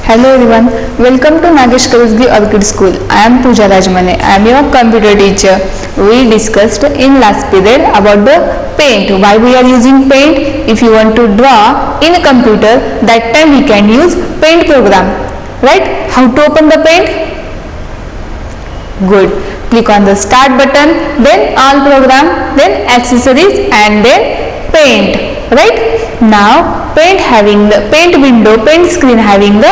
Hello everyone, welcome to Nagesh Karusgi Orchid School. I am Pooja Rajmane. I am your computer teacher. We discussed in last period about the paint. Why we are using paint? If you want to draw in a computer, that time we can use paint program. Right? How to open the paint? Good. Click on the start button, then all program, then accessories and then paint. Right? Now paint having the paint window, paint screen having the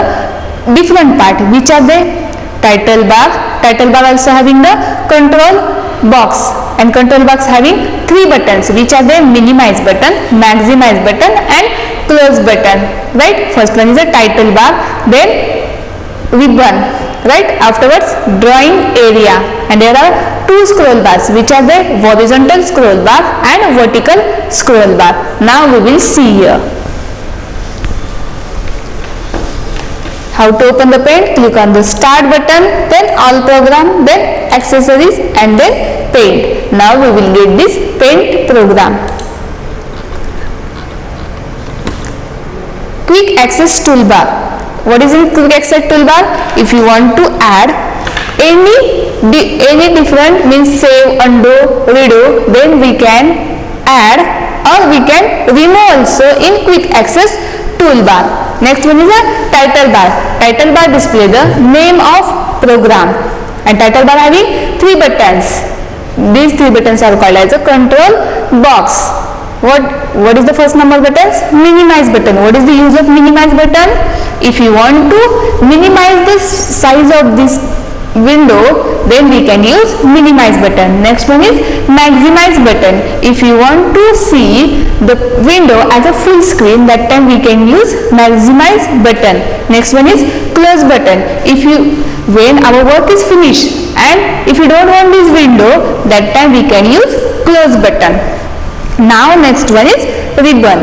different part. Which are they? Title bar also having the control box, and control box having three buttons. Which are they? Minimize button, maximize button and close button. Right? First one is a title bar, then ribbon. Right? Afterwards drawing area, and there are two scroll bars. Which are the horizontal scroll bar and vertical scroll bar. Now we will see here how to open the paint. Click on the start button, then all program, then accessories and then paint. Now we will get this paint program. Quick access toolbar. What is the quick access toolbar? If you want to add any different, means save, undo, redo, then we can add or we can remove also in quick access toolbar. Next one is a title bar. Title bar display the name of program, and title bar having three buttons. These three buttons are called as a control box. What is the first number buttons? Minimize button. What is the use of minimize button? If you want to minimize the size of this window, then we can use minimize button. Next one is maximize button. If you want to see the window as a full screen, that time we can use maximize button. Next one is close button. When our work is finished and if you don't want this window, that time we can use close button. Now next one is ribbon.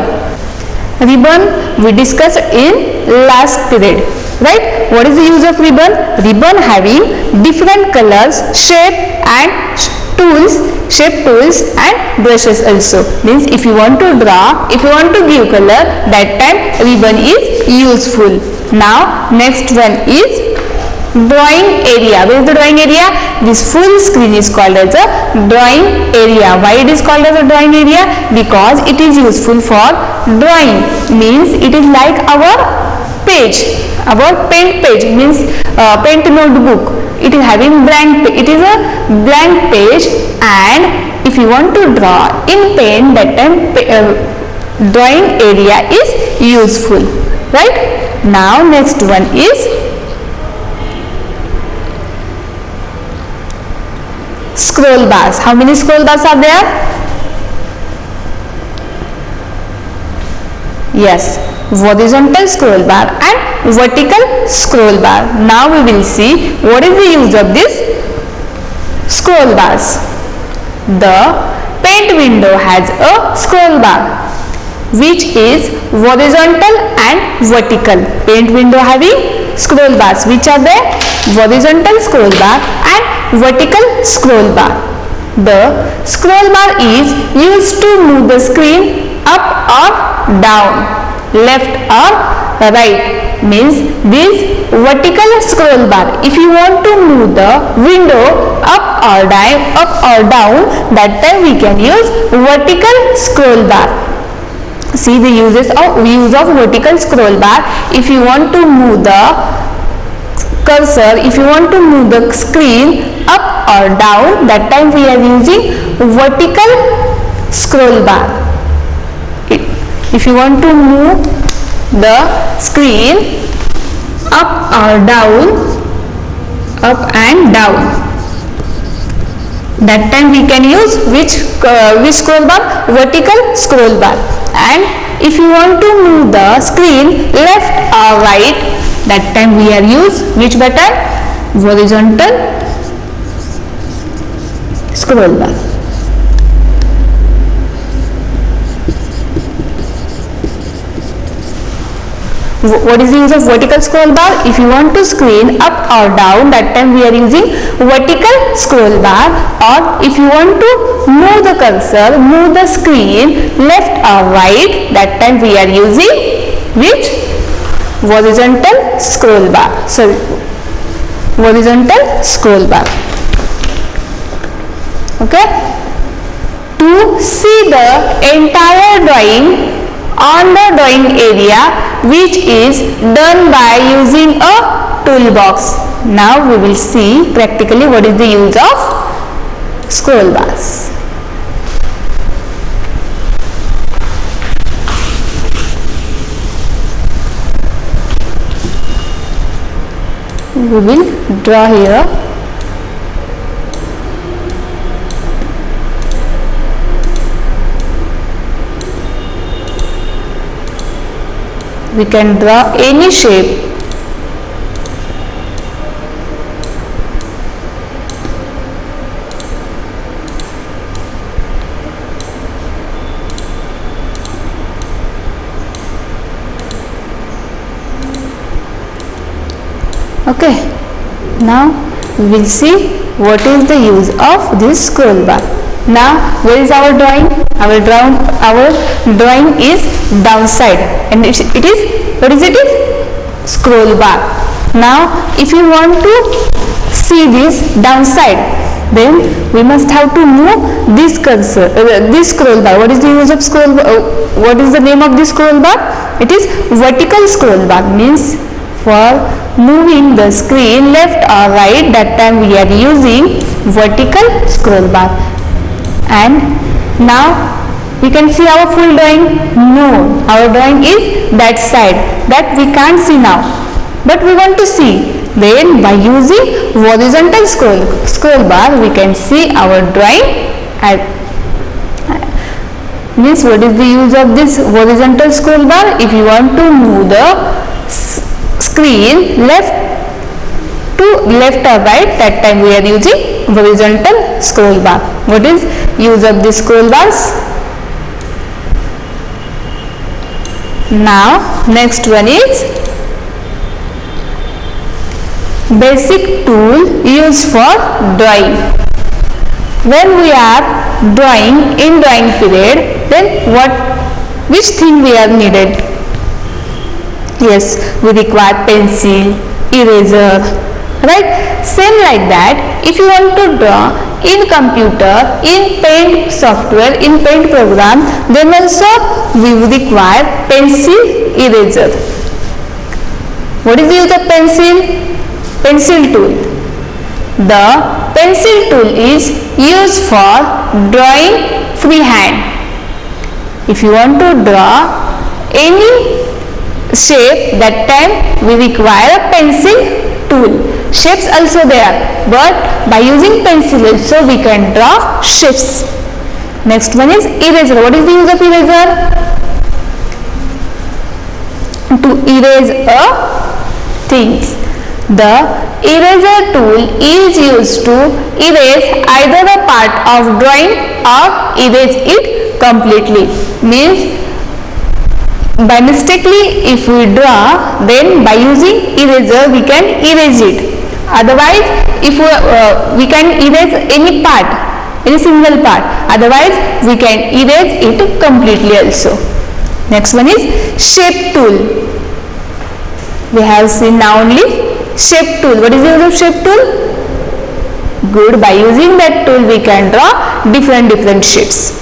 Ribbon we discussed in last period. Right? What is the use of ribbon? Ribbon having different colors, shape tools and brushes also. Means if you want to draw, if you want to give color, that time ribbon is useful. Now next one is drawing area. Where is the drawing area? This full screen is called as a drawing area. Why it is called as a drawing area? Because it is useful for drawing. Means it is like our page, our paint page, means paint notebook. It is having blank. It is a blank page, and if you want to draw in paint, that time drawing area is useful. Right? Now next one is scroll bars. How many scroll bars are there? Yes, horizontal scroll bar and vertical scroll bar. Now we will see what is the use of this scroll bars. The paint window has a scroll bar which is horizontal and vertical. Paint window having scroll bars. Which are the horizontal scroll bar and vertical scroll bar. The scroll bar is used to move the screen up or down, left or right. Means this vertical scroll bar, if you want to move the window up or down, that time we can use vertical scroll bar. See the use of vertical scroll bar. If you want to move the cursor, if you want to move the screen up or down, that time we are using vertical scroll bar. If you want to move the screen up or down, up and down, that time we can use which scroll bar? Vertical scroll bar. And if you want to move the screen left or right, that time we are use which button? Horizontal scroll bar. What is the use of vertical scroll bar? If you want to screen up or down, that time we are using vertical scroll bar. Or if you want to move the cursor, move the screen left or right, that time we are using which? Horizontal scroll bar. Sorry, horizontal scroll bar. Okay. To see the entire drawing on the drawing area, which is done by using a toolbox. Now we will see practically what is the use of scroll bars. We will draw here. We can draw any shape. Okay, now we will see what is the use of this scroll bar. Now where is our drawing? Our drawing is downside, and it is, what is it? Scroll bar. Now if you want to see this downside, then we must have to move this cursor, this scroll bar. What is the use of scroll bar? What is the name of this scroll bar? It is vertical scroll bar. Means for moving the screen left or right, that time we are using vertical scroll bar. And now we can see our full drawing. No, our drawing is that side, that we can't see now, but we want to see. Then by using horizontal scroll bar, we can see our drawing. Means what is the use of this horizontal scroll bar? If you want to move the screen left or right, that time we are using horizontal scroll bar. What is use of this scroll bars? Now next one is basic tool used for drawing. When we are drawing in drawing period, then which thing we are needed? Yes, we require pencil, eraser, right? Same like that, if you want to draw in computer, in paint software, in paint program, then also we require pencil, eraser. What is the use of pencil? Pencil tool. The pencil tool is used for drawing freehand. If you want to draw any shape, that time we require a pencil tool. Shapes also there, but by using pencil also we can draw shapes. Next one is eraser. What is the use of eraser? To erase a things. The eraser tool is used to erase either a part of drawing or erase it completely. Means by mistakenly if we draw, then by using eraser we can erase it. Otherwise if we can erase any part, any single part. Otherwise we can erase it completely also. Next one is shape tool. We have seen now only shape tool. What is the use of shape tool? Good. By using that tool we can draw different shapes.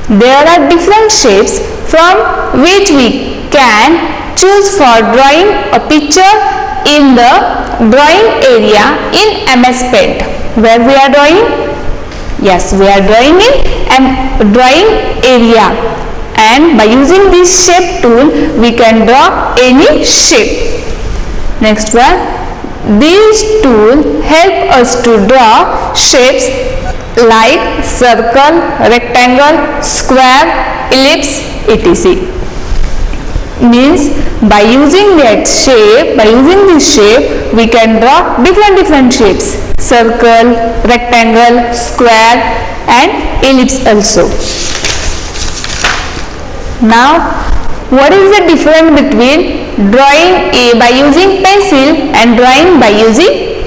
There are different shapes from which we can choose for drawing a picture in the drawing area in MS Paint. Where we are drawing? Yes, we are drawing in drawing area, and by using this shape tool we can draw any shape. Next one, these tools help us to draw shapes like circle, rectangle, square, ellipse, etc. Means by using that shape, by using this shape, we can draw different shapes: circle, rectangle, square, and ellipse also. Now, what is the difference between drawing by using pencil and drawing by using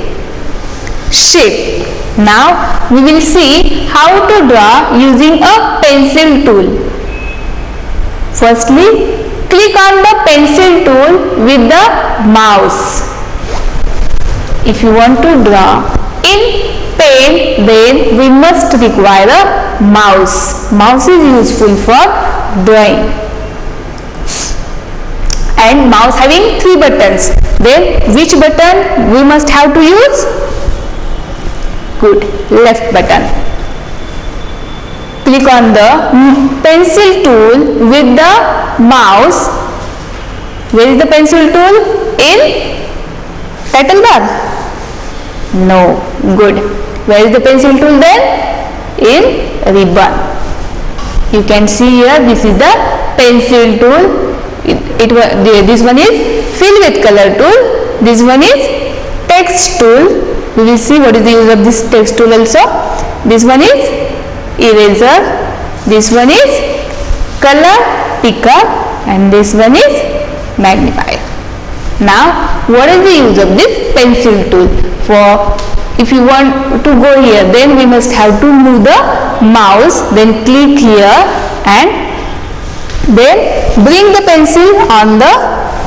shape? Now we will see how to draw using a pencil tool. Firstly, Click on the pencil tool with the mouse. If you want to draw in pen, then we must require a mouse. Mouse is useful for drawing. And mouse having 3 buttons. Then which button we must have to use? Good, left button. Click on the pencil tool with the mouse. Where is the pencil tool? In title bar? No. Good. Where is the pencil tool then? In ribbon. You can see here, this is the pencil tool. This one is fill with color tool. This one is text tool. We will see what is the use of this text tool also. This one is eraser. This one is color picker, and this one is magnifier. Now, what is the use of this pencil tool? For if you want to go here, then we must have to move the mouse, then click here and then bring the pencil on the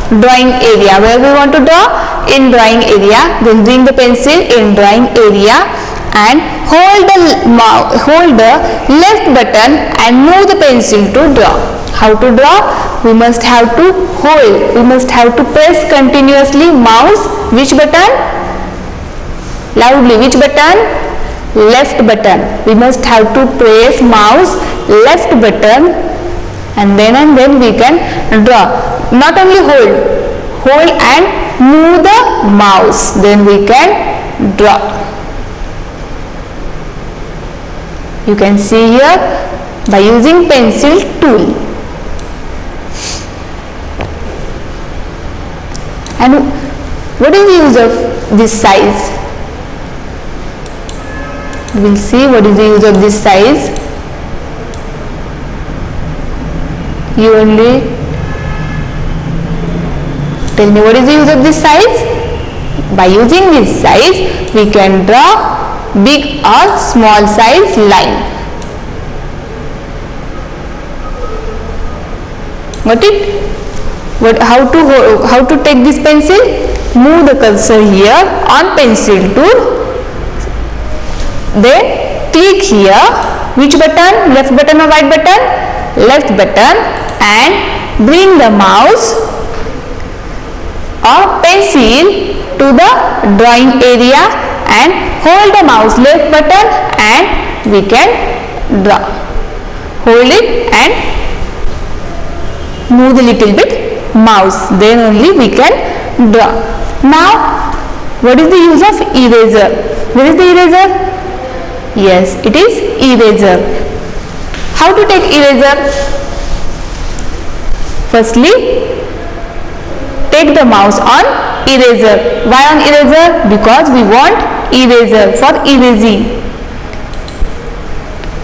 drawing area. Where we want to draw? In drawing area. Then bring the pencil in drawing area and hold the left button and move the pencil to draw. How to draw? We must have to hold. We must have to press continuously mouse. Which button? Loudly. Which button? Left button. We must have to press mouse left button, and then we can draw. Not only hold and move the mouse, then we can draw. You can see here by using pencil tool. And what is the use of this size? We will see what is the use of this size. You only tell me what is the use of this size. By using this size, we can draw big or small size line. Got it? How to take this pencil? Move the cursor here on pencil tool. Then click here. Which button? Left button or right button? Left button, and bring the mouse or pencil to the drawing area and hold the mouse left button and we can draw. Hold it and move the little bit mouse, then only we can draw. Now, what is the use of eraser? Where is the eraser? Yes, it is eraser. How to take eraser? Firstly, take the mouse on eraser. Why on eraser? Because we want eraser for erasing.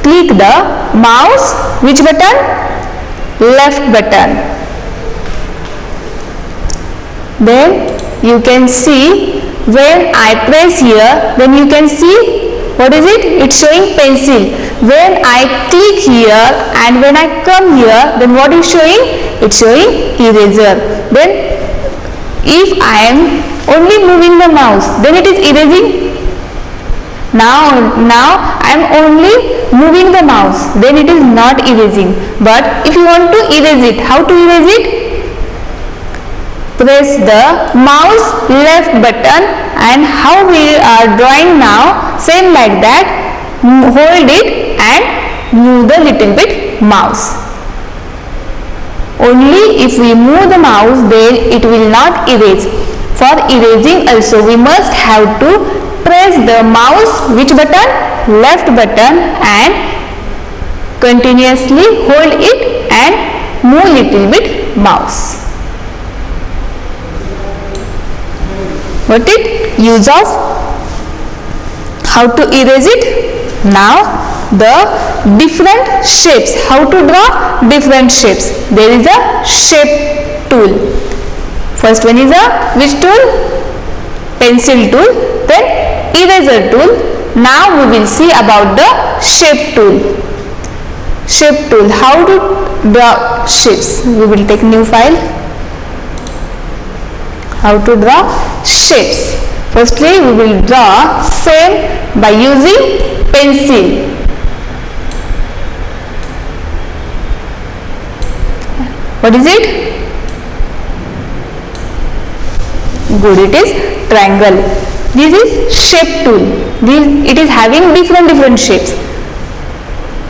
Click the mouse. Which button? Left button. Then you can see when I press here, then you can see what is it? It's showing pencil. When I click here and when I come here, then what is showing? It's showing eraser. Then if I am only moving the mouse, then it is erasing. Now I am only moving the mouse, then it is not erasing. But if you want to erase it, how to erase it? Press the mouse left button, and how we are drawing now, same like that, hold it and move the little bit mouse. Only if we move the mouse, then it will not erase. For erasing also we must have to press the mouse, which button? Left button, and continuously hold it and move little bit mouse. What it? Use of how to erase it? Now the different shapes. How to draw different shapes? There is a shape tool. First one is a which tool? Pencil tool. Then eraser tool. Now we will see about the shape tool. shape tool. How to draw shapes? We will take new file. How to draw shapes? Firstly, we will draw same by using pencil. What is it? Good, it is triangle. This is shape tool. It is having different shapes.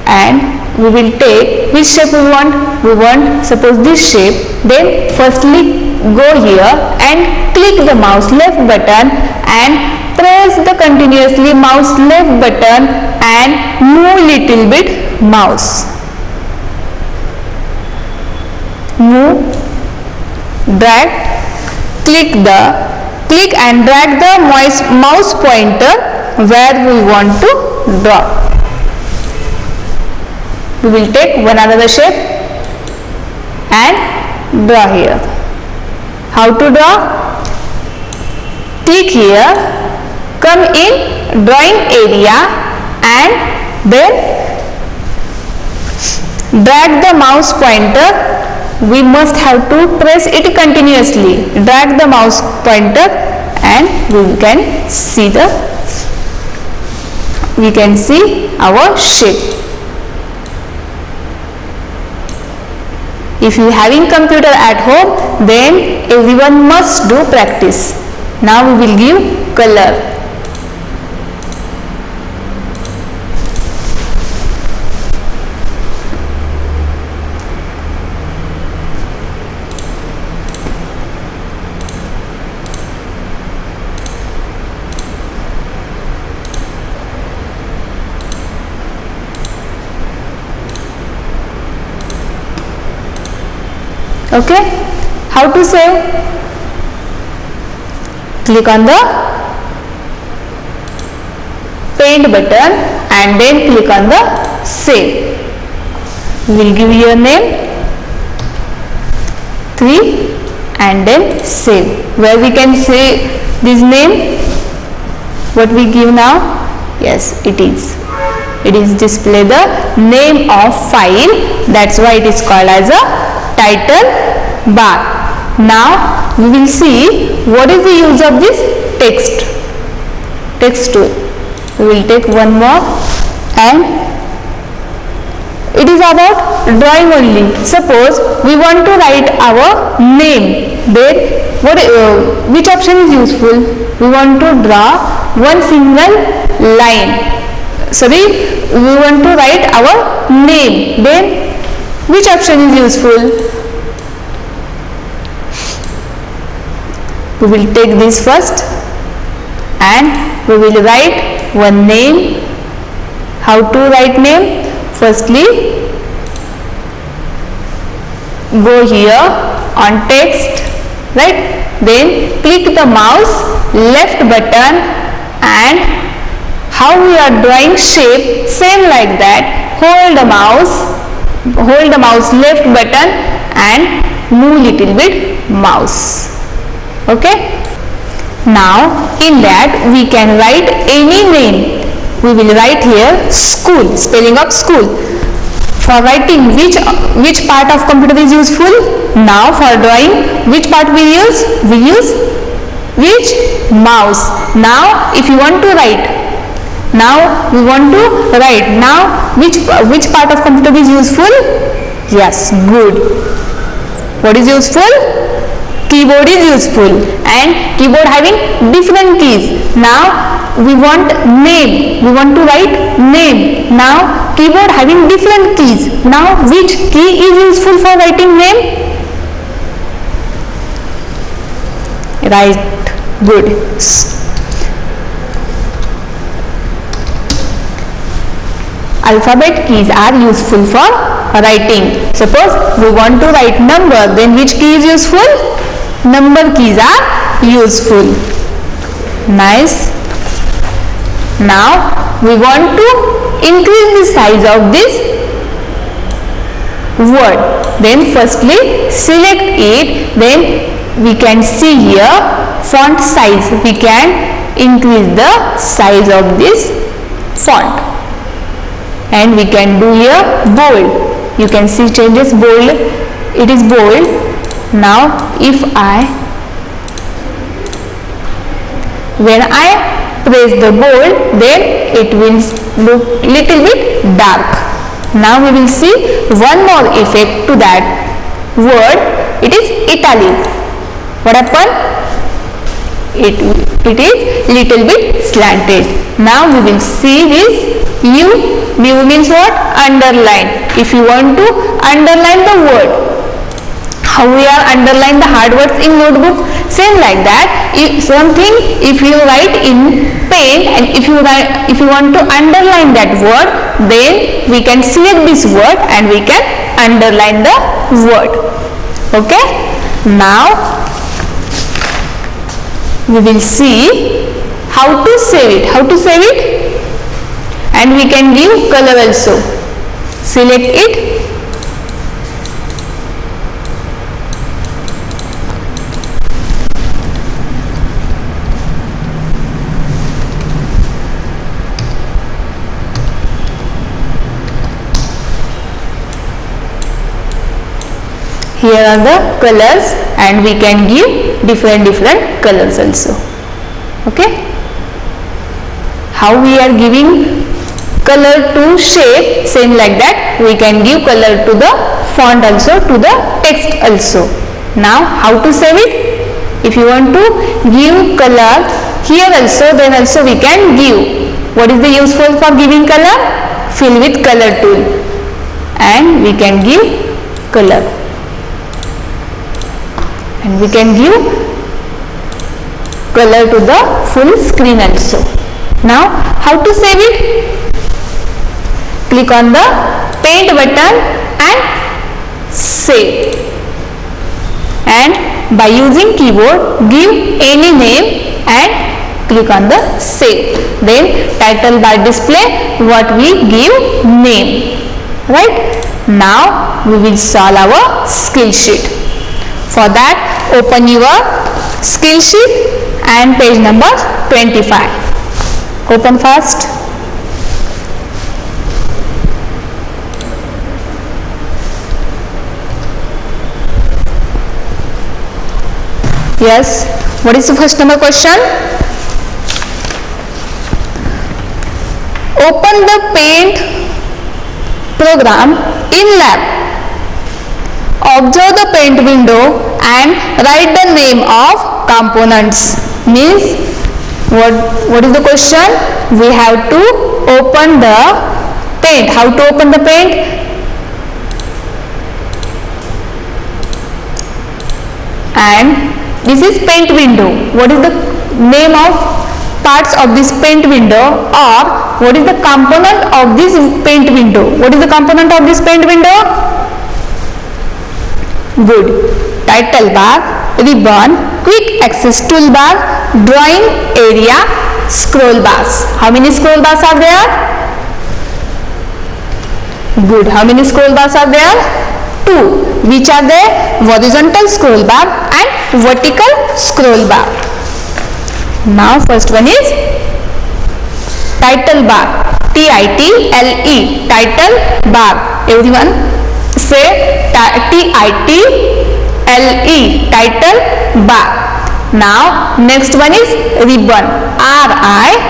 And we will take which shape we want. We want suppose this shape. Then firstly go here and click the mouse left button and press the continuously mouse left button and move little bit mouse. Move, drag, click and drag the mouse pointer where we want to draw. We will take one another shape and draw here. How to draw? Click here, come in drawing area and then drag the mouse pointer. We must have to press it continuously. Drag the mouse pointer and we can see our shape. If you having computer at home, then everyone must do practice. Now we will give color. Okay, how to save? Click on the paint button and then click on the save. We will give your name 3 and then save. Where we can say this name, what we give now? Yes, it is display the name of file. That's why it is called as a title bar. Now we will see what is the use of this text tool. We will take one more and it is about drawing only. Suppose we want to write our name, then which option is useful? We want to draw one single line. We want to write our name, then which option is useful? We will take this first and we will write one name. How to write name? Firstly, go here on text, right? Then click the mouse left button and how we are drawing shape, same like that. Hold the mouse left button and move little bit mouse. Okay, now in that we can write any name. We will write here school, spelling of school. For writing which part of computer is useful? Now for drawing which part we use? We use which? Mouse. Now if you want to write, now which part of computer is useful? Yes, good. What is useful? Keyboard is useful and keyboard having different keys. Now we want name, we want to write name. Now keyboard having different keys. Now which key is useful for writing name? Right, good. Alphabet keys are useful for writing. Suppose we want to write number, then which key is useful? Number keys are useful. Nice. Now we want to increase the size of this word. Then firstly select it. Then we can see here font size. We can increase the size of this font. and we can do here bold. You can see changes bold, it is bold. Now if when I press the bold, then it will look little bit dark. Now we will see one more effect to that word, it is italic. What happened? It is little bit slanted. Now we will see this U means what? Underline. If you want to underline the word, how we are underline the hard words in notebook? Same like that. If you write in pen and if you want to underline that word, then we can select this word and we can underline the word. Okay? Now we will see how to save it, and we can give color also. Select it, here are the colors and we can give different colors also. Okay, how we are giving color to shape, same like that we can give color to the font also, to the text also. Now how to save it? If you want to give color here also, then also we can give. What is the useful for giving color? Fill with color tool and we can give color. And we can give color to the full screen also. Now how to save it? Click on the paint button and save. And by using keyboard, give any name and click on the save. Then title bar display what we give name. Right? Now we will solve our skill sheet. For that, open your skill sheet and page number 25. Open fast. Yes, what is the first number question? Open the paint program in lab. Observe the paint window and write the name of components. Means what is the question? We have to open the paint. How to open the paint? And this is paint window. What is the name of parts of this paint window, or what is the component of this paint window? What is the component of this paint window? Good. Title bar, ribbon, quick access toolbar, drawing area, scroll bars. How many scroll bars are there? Good. How many scroll bars are there? 2. Which are there? Horizontal scroll bar and vertical scroll bar. Now first one is title bar. T-I-T-L-E. Title bar. Everyone say T-I-T-L-E. Title bar. Now next one is ribbon. R-I-B-B-O-N.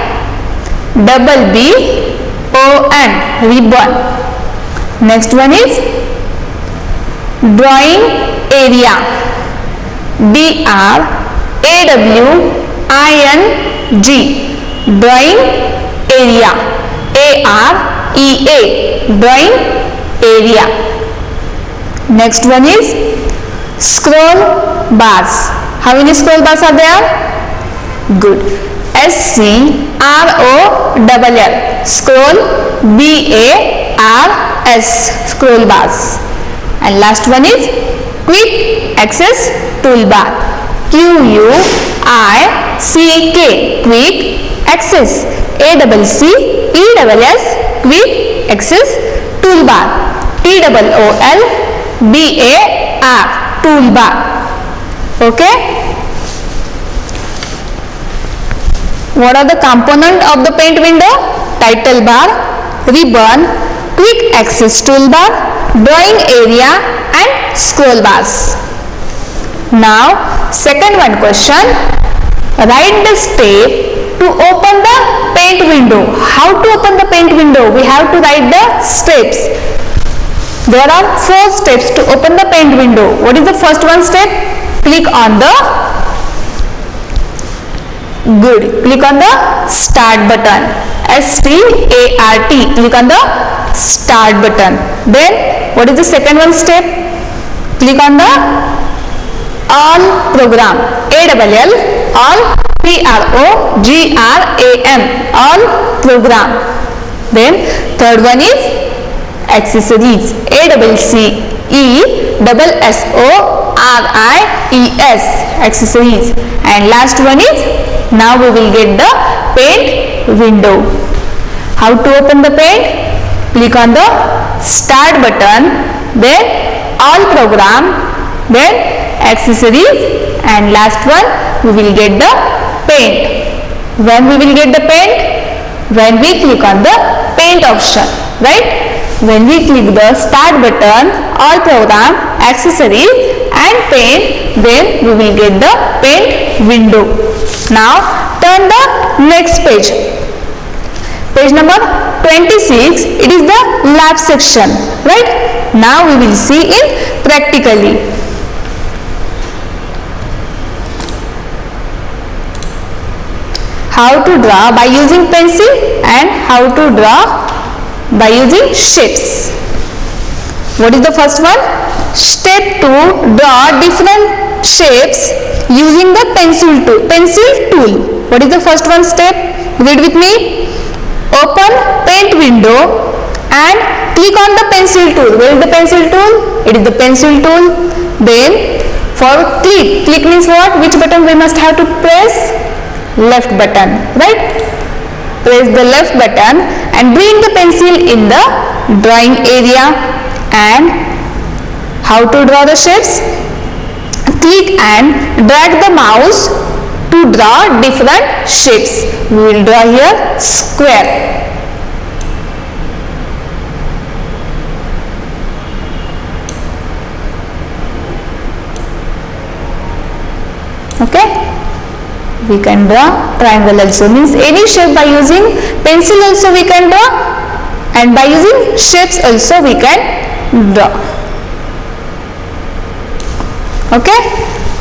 Ribbon. Next one is drawing area. D-R-A-W-I-N-G. Drawing area. A-R-E-A. Drawing area. Next one is scroll bars. How many scroll bars are there? Good. S-C-R-O-L-L. Scroll. B-A-R-S. Scroll bars. And last one is quick access toolbar. Q-U-I-C-K. Quick access. A-C-C-E-S-S. Quick access toolbar. T-O-O-L-B-A-R. Toolbar. Okay. What are the components of the paint window? Title bar, ribbon, quick access toolbar, drawing area and scroll bars. Now second one question, write the step to open the paint window. How to open the paint window? We have to write the steps. There are 4 steps to open the paint window. What is the first one step? Click on the click on the start button. START. Click on the start button. Then what is the second one step? Click on the all program. ALL all PROGRAM all program. Then third one is accessories. ACCESSORIES accessories. And last one is, now we will get the paint window. How to open the paint? Click on the start button, then all program, then accessories, and last one we will get the paint. When we will get the paint? When we click on the paint option, right? When we click the start button, all program, accessories and paint, then we will get the paint window. Now turn the next page. Page number 26, it is the lab section, right? Now we will see in practically. How to draw by using pencil and how to draw by using shapes. What is the first one? Step 2, draw different shapes using the pencil tool. What is the first one step? Read with me. Open paint window and click on the pencil tool. Where is the pencil tool? It is the pencil tool. Then for click means what? Which button we must have to press? Left button, right? Press the left button and bring the pencil in the drawing area. And how to draw the shapes? Click and drag the mouse to draw different shapes. We will draw here square. Okay? We can draw triangle also, means any shape by using pencil also we can draw, and by using shapes also we can draw. Okay?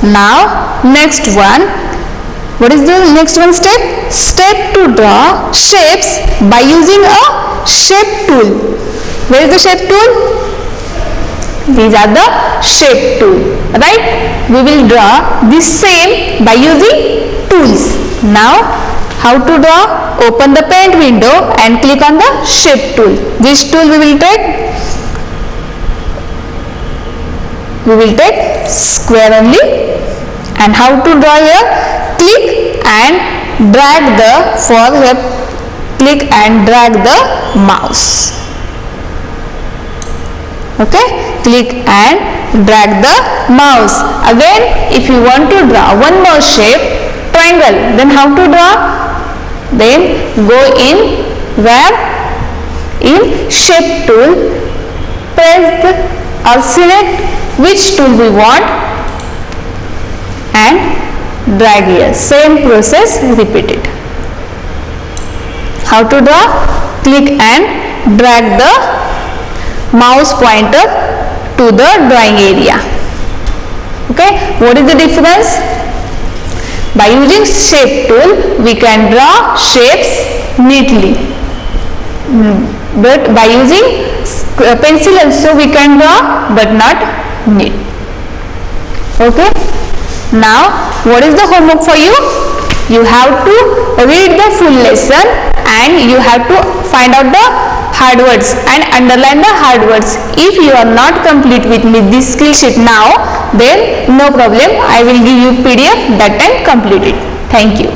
Now next one. What is the next one step? Step to draw shapes by using a shape tool. Where is the shape tool? These are the shape tool, right? We will draw this same by using tools. Now how to draw? Open the paint window and click on the shape tool. Which tool we will take? We will take square only. And how to draw here? Click and drag the forehead. Click and drag the mouse. Okay? Click and drag the mouse. Again, if you want to draw one more shape, triangle, then how to draw? Then go in where? In shape tool. Press the, or select which tool we want and drag here. Same process repeated. How to draw? Click and drag the mouse pointer to the drawing area. Okay? What is the difference? By using shape tool, we can draw shapes neatly. But by using pencil also we can draw, but not neat. Okay? Now, what is the homework for you? You have to read the full lesson and you have to find out the hard words and underline the hard words. If you are not complete with me this skill sheet now, then no problem. I will give you PDF that time complete it. Thank you.